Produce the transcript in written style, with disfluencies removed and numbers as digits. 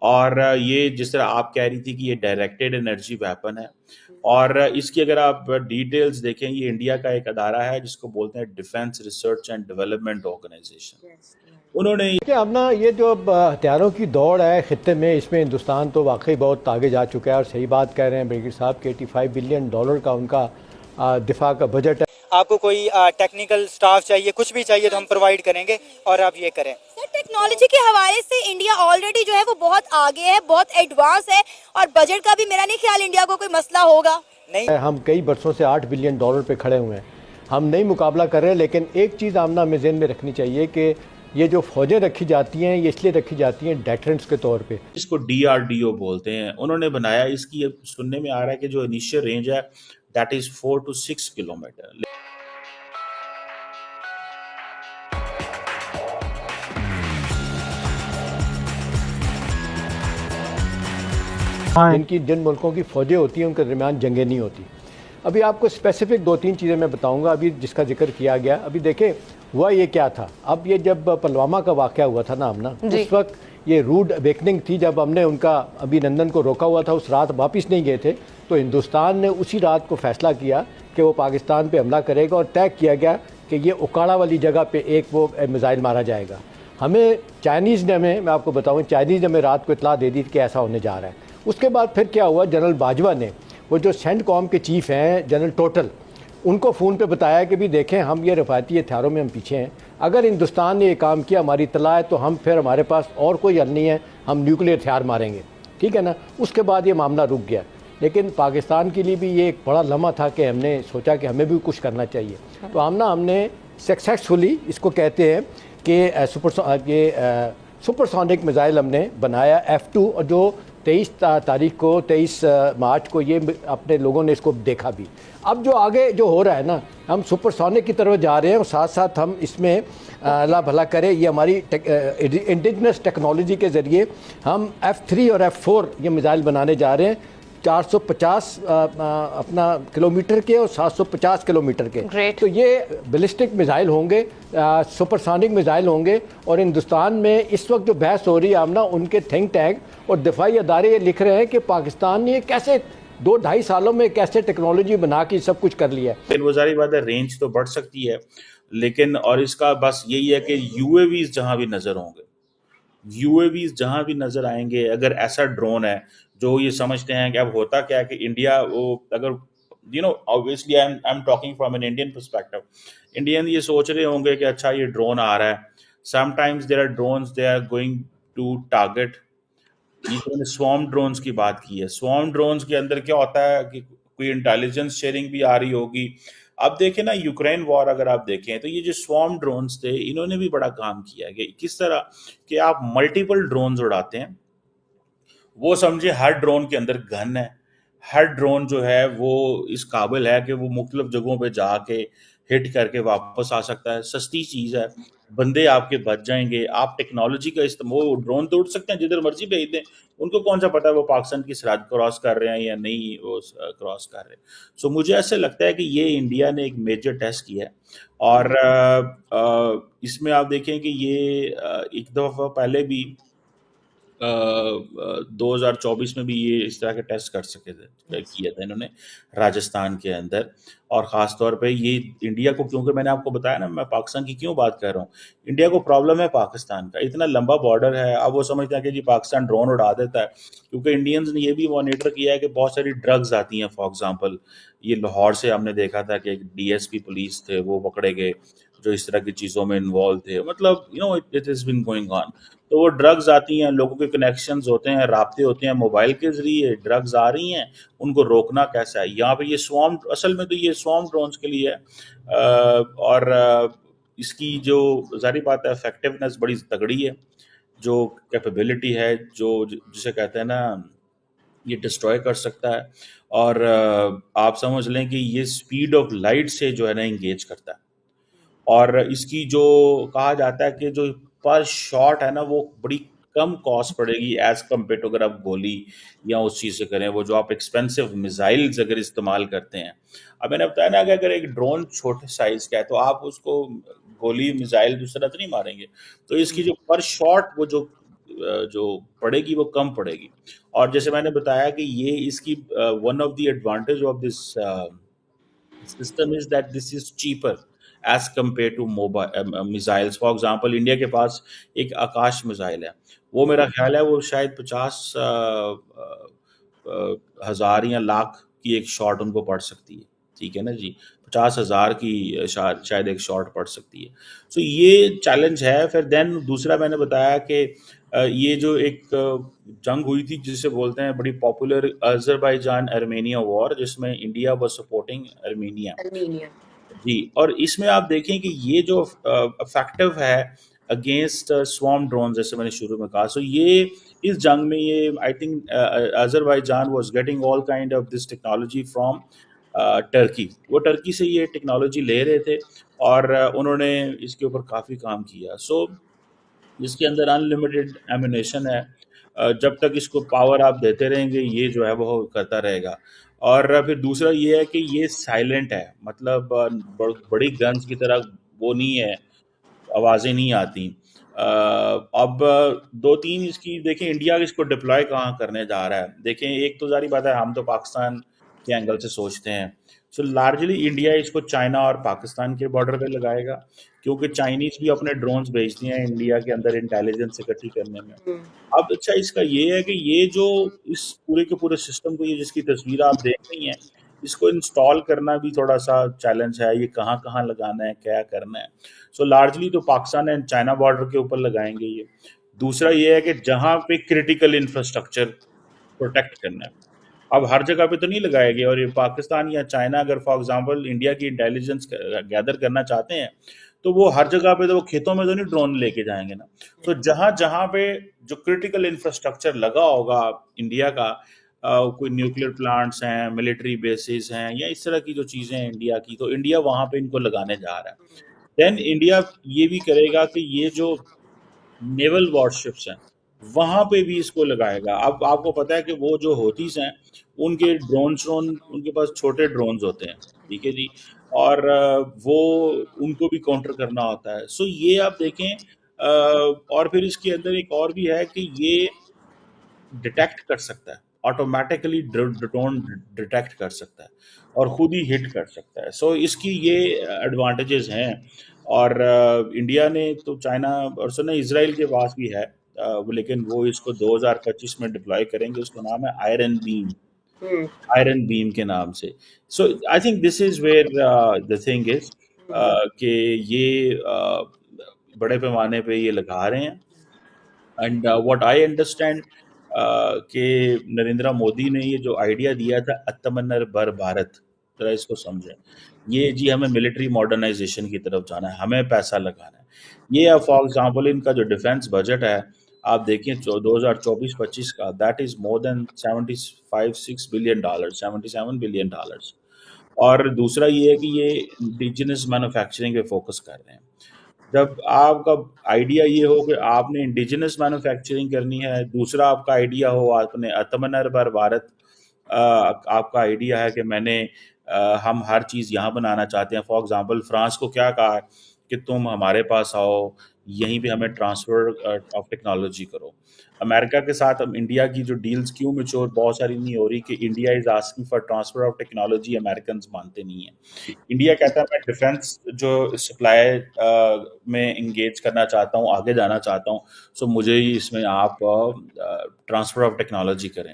और ये जिस तरह आप कह रही थी कि ये डायरेक्टेड एनर्जी वेपन है, और इसकी अगर आप डिटेल्स देखें, ये इंडिया का एक अदारा है जिसको बोलते हैं defence research and development organisation. उन्होंने देखिए अब ना ये जो अब हथियारों की दौड़ है खित्ते में, इसमें हिंदुस्तान तो वाकई बहुत आगे जा चुका है। और सही बात कह रहे हैं ब्रिगेड साहब कि $85 बिलियन का उनका दिफा का बजट है। आपको कोई टेक्निकल स्टाफ चाहिए, कुछ भी चाहिए तो हम प्रोवाइड करेंगे और आप ये करें। सर टेक्नोलॉजी के हवाले से इंडिया ऑलरेडी जो है वो बहुत आगे है, बहुत एडवांस है, और बजट का भी मेरा नहीं ख्याल इंडिया को कोई मसला होगा। नहीं, हम कई बरसों से $8 बिलियन पे खड़े हुए हैं, हम नहीं मुकाबला कर रहे। लेकिन एक चीज़ आमना हमें ज़हन में रखनी चाहिए कि ये जो फौजें रखी जाती हैं ये इसलिए रखी जाती हैं डेटरेंट्स के तौर पे। इसको DRDO बोलते हैं, उन्होंने बनाया। इसकी अब सुनने में आ रहा है कि जो इनिशियल रेंज है दैट इज 4 to 6 किलोमीटर। इनकी जिन मुल्कों की फ़ौजें होती हैं उनके दरमियान जंगें नहीं होती। अभी आपको स्पेसिफिक 2-3 चीज़ें मैं बताऊंगा अभी जिसका जिक्र किया गया। अभी देखें हुआ ये क्या था। अब ये जब पुलवामा का वाक़या हुआ था ना आमना, उस वक्त ये रूड अवेकनिंग थी जब हमने उनका अभिनंदन को रोका हुआ था। उस रात वापस नहीं गए थे, तो हिंदुस्तान ने उसी रात को फैसला किया कि वो पाकिस्तान पर हमला करेगा और तय किया गया कि ये उकाड़ा वाली जगह पर एक वो मिसाइल मारा जाएगा। हमें चाइनीज़ ने, मैं आपको बताऊँ, चाइनीज़ ने हमें रात को इतला दे दी कि ऐसा होने जा रहा है। उसके बाद फिर क्या हुआ, जनरल बाजवा ने, वो जो सेंटकॉम के चीफ़ हैं जनरल टोटल, उनको फ़ोन पे बताया कि भी देखें हम ये रफ़ायती हथियारों में हम पीछे हैं, अगर हिंदुस्तान ने ये काम किया हमारी इत्तला है तो हम फिर हमारे पास और कोई हल नहीं है, हम न्यूक्लियर हथियार मारेंगे, ठीक है ना। उसके बाद ये मामला रुक गया। लेकिन पाकिस्तान के लिए भी ये एक बड़ा लम्हा था कि हमने सोचा कि हमें भी कुछ करना चाहिए। तो हमने सक्सेसफुली इसको कहते हैं कि सुपरसोनिक मिसाइल हमने बनाया F2, और जो 23 मार्च को ये अपने लोगों ने इसको देखा भी। अब जो आगे जो हो रहा है ना, हम सुपरसोनिक की तरफ जा रहे हैं और साथ साथ हम इसमें अल्लाह भला करे ये हमारी इंडिजिनस टेक्नोलॉजी के ज़रिए हम F3 और F4 ये मिसाइल बनाने जा रहे हैं, 450 अपना किलोमीटर के और 750 किलोमीटर के। तो ये बैलिस्टिक मिसाइल होंगे, सुपरसोनिक मिसाइल होंगे। और हिंदुस्तान में इस वक्त जो बहस हो रही है आमना, उनके थिंक टैंक और दिफाई अदारे ये लिख रहे हैं कि पाकिस्तान ने कैसे 2-2.5 सालों में कैसे टेक्नोलॉजी बना के सब कुछ कर लिया है। वो जारी बात है, रेंज तो बढ़ सकती है, लेकिन और इसका बस यही है कि यूएवीज जहां भी नजर होंगे, यूएवीज जहां भी नजर आएंगे, अगर ऐसा ड्रोन है जो ये समझते हैं कि अब होता क्या है कि इंडिया, वो अगर obviously I am talking from an Indian perspective, Indian ये सोच रहे होंगे कि अच्छा ये ड्रोन आ रहा है। Sometimes there are drones they are going to target. ये स्वॉर्म ड्रोन्स की बात की है। स्वॉर्म ड्रोन्स के अंदर क्या होता है कि कोई इंटेलिजेंस शेयरिंग भी आ रही होगी। अब देखें ना, यूक्रेन वॉर अगर आप देखें तो ये जो स्वॉर्म ड्रोन्स थे इन्होंने भी बड़ा काम किया है कि किस तरह कि आप मल्टीपल ड्रोन्स उड़ाते हैं। वो समझे हर ड्रोन के अंदर गन है, हर ड्रोन जो है वो इस काबिल है कि वो मुख्तलिफ जगहों पे जाके हिट करके वापस आ सकता है। सस्ती चीज़ है, बंदे आपके बच जाएंगे। आप टेक्नोलॉजी का इस्तेमाल, वो ड्रोन तो उड़ सकते हैं जिधर मर्जी भेज दें, उनको कौन सा पता है वो पाकिस्तान की सरहद क्रॉस कर रहे हैं या नहीं वो क्रॉस कर रहे हैं। सो मुझे ऐसे लगता है कि ये इंडिया ने एक मेजर टेस्ट किया है। और इसमें आप देखें कि ये एक दफ़ा पहले भी 2024 में भी ये इस तरह के टेस्ट कर सके थे, किया था इन्होंने राजस्थान के अंदर। और ख़ास तौर पे ये इंडिया को, क्योंकि मैंने आपको बताया ना मैं पाकिस्तान की क्यों बात कर रहा हूँ, इंडिया को प्रॉब्लम है पाकिस्तान का, इतना लंबा बॉर्डर है। अब वो समझते हैं कि जी पाकिस्तान ड्रोन उड़ा देता है, क्योंकि इंडियंस ने ये भी मॉनिटर किया है कि बहुत सारी ड्रग्स आती हैं। फॉर एग्जांपल ये लाहौर से हमने देखा था कि एक DSP पुलिस थे, वो पकड़े गए जो इस तरह की चीज़ों में इन्वॉल्व थे। मतलब it is been going on. तो वो ड्रग्स आती हैं, लोगों के कनेक्शंस होते हैं, राब्ते होते हैं, मोबाइल के ज़रिए ड्रग्स आ रही हैं, उनको रोकना कैसा है। यहाँ पे ये स्वॉर्म, असल में तो ये स्वॉर्म ड्रोन्स के लिए है। और इसकी जो ज़ाहिर बात है इफेक्टिवनेस बड़ी तगड़ी है, जो कैपेबिलिटी है, जो जिसे कहते हैं ना, ये डिस्ट्रॉय कर सकता है। और आप समझ लें कि ये स्पीड ऑफ लाइट से जो है ना इंगेज करता है। और इसकी जो कहा जाता है कि जो पर शॉट है ना वो बड़ी कम कॉस्ट पड़ेगी एज कम्पेयर टू अगर आप गोली या उस चीज़ से करें, वो जो आप एक्सपेंसिव मिसाइल्स अगर इस्तेमाल करते हैं। अब मैंने बताया ना कि अगर एक ड्रोन छोटे साइज का है तो आप उसको गोली मिसाइल दूसरा तो नहीं मारेंगे। तो इसकी जो पर शॉट वो जो जो पड़ेगी वो कम पड़ेगी। और जैसे मैंने बताया कि ये इसकी one of the advantage of this system is that this is cheaper as compared to mobile missiles. For example, India के पास एक आकाश मिसाइल है, वो मेरा ख्याल है वो शायद 50 हजार या लाख की एक शॉट उनको पड़ सकती है, ठीक है ना जी। 50,000 की शायद एक शॉट पड़ सकती है। सो ये चैलेंज है। फिर देन दूसरा मैंने बताया कि ये जो एक जंग हुई थी जिसे बोलते हैं बड़ी पॉपुलर अजरबैजान अर्मेनिया वॉर, जिसमें India was supporting Armenia Armenia. जी। और इसमें आप देखें कि ये जो इफेक्टिव है अगेंस्ट स्वॉर्म ड्रोन, जैसे मैंने शुरू में कहा, सो ये इस जंग में ये I think Azerbaijan was getting all kind of this technology from Turkey. वो टर्की से ये टेक्नोलॉजी ले रहे थे और उन्होंने इसके ऊपर काफ़ी काम किया। सो इसके अंदर अनलिमिटेड एम्यूनेशन है। जब तक इसको पावर आप देते रहेंगे ये जो है वो करता रहेगा। और फिर दूसरा ये है कि ये साइलेंट है, मतलब बड़ी गन्स की तरह वो नहीं है, आवाज़ें नहीं आती। अब 2-3 इसकी देखें, इंडिया इसको डिप्लॉय कहाँ करने जा रहा है। देखें, एक तो ज़ाहिर बात है हम तो पाकिस्तान के एंगल से सोचते हैं। सो लार्जली इंडिया इसको चाइना और पाकिस्तान के बॉर्डर पे लगाएगा, क्योंकि चाइनीज भी अपने ड्रोन्स भेजती हैं इंडिया के अंदर इंटेलिजेंस इकट्ठी करने में। अब अच्छा इसका ये है कि ये जो इस पूरे के पूरे सिस्टम को, ये जिसकी तस्वीर आप देख रही हैं, इसको इंस्टॉल करना भी थोड़ा सा चैलेंज है। ये कहाँ कहाँ लगाना है, क्या करना है। सो लार्जली तो पाकिस्तान एंड चाइना बॉर्डर के ऊपर लगाएंगे ये। दूसरा ये है कि जहाँ पे क्रिटिकल इंफ्रास्ट्रक्चर प्रोटेक्ट करना है, अब हर जगह पे तो नहीं लगाएंगे। और ये पाकिस्तान या चाइना अगर फॉर एग्जांपल इंडिया की इंटेलिजेंस गैदर करना चाहते हैं, तो वो हर जगह पे, तो वो खेतों में तो नहीं ड्रोन लेके जाएंगे ना। तो जहाँ जहाँ पे जो क्रिटिकल इंफ्रास्ट्रक्चर लगा होगा इंडिया का, कोई न्यूक्लियर प्लांट्स हैं, मिलिट्री बेसिस हैं, या इस तरह की जो चीज़ें हैं इंडिया की, तो इंडिया वहाँ पे इनको लगाने जा रहा है। देन इंडिया ये भी करेगा कि ये जो नेवल वॉरशिप्स हैं वहाँ पे भी इसको लगाएगा। अब आपको पता है कि वो जो होतीस हैं उनके उनके पास छोटे ड्रोन्स होते हैं, ठीक है जी। और वो उनको भी काउंटर करना होता है। सो ये आप देखें। और फिर इसके अंदर एक और भी है कि ये डिटेक्ट कर सकता है, ऑटोमेटिकली ड्रोन डिटेक्ट कर सकता है और खुद ही हिट कर सकता है। सो इसकी ये एडवांटेजेस हैं। और इंडिया ने तो चाइना और सुना इजराइल के पास भी है, लेकिन वो इसको 2025 में डिप्लॉय करेंगे। उसका नाम है आयरन बीम के नाम से। So I think this is where the thing is कि ये बड़े पैमाने पे ये लगा रहे हैं। एंड व्हाट आई अंडरस्टैंड कि नरेंद्र मोदी ने ये जो आइडिया दिया था आत्मनिर्भर भारत, जरा इसको समझें। ये जी हमें मिलिट्री मॉडर्नाइजेशन की तरफ जाना है, हमें पैसा लगाना है। ये फॉर एग्जांपल इनका जो डिफेंस बजट है आप देखिए 2024-25 का, that is more than $75-6 billion, $77 billion. और दूसरा ये है कि ये इंडिजिनस मैन्युफैक्चरिंग पे फोकस कर रहे हैं। जब आपका आइडिया ये हो कि आपने इंडिजिनस मैन्युफैक्चरिंग करनी है, दूसरा आपका आइडिया हो आपने आत्मनिर्भर भारत, आपका आइडिया है कि हम हर चीज़ यहाँ बनाना चाहते हैं। फॉर एग्जांपल फ्रांस को क्या कहा है कि तुम हमारे पास आओ, यहीं पे हमें ट्रांसफ़र ऑफ टेक्नोलॉजी करो। अमेरिका के साथ अब इंडिया की जो डील्स क्यों मैच्योर बहुत सारी नहीं हो रही कि India is asking for transfer of technology, Americans मानते नहीं हैं। इंडिया कहता है मैं डिफेंस जो सप्लाई में इंगेज करना चाहता हूँ, आगे जाना चाहता हूँ, सो मुझे ही इसमें आप ट्रांसफ़र ऑफ टेक्नोलॉजी करें।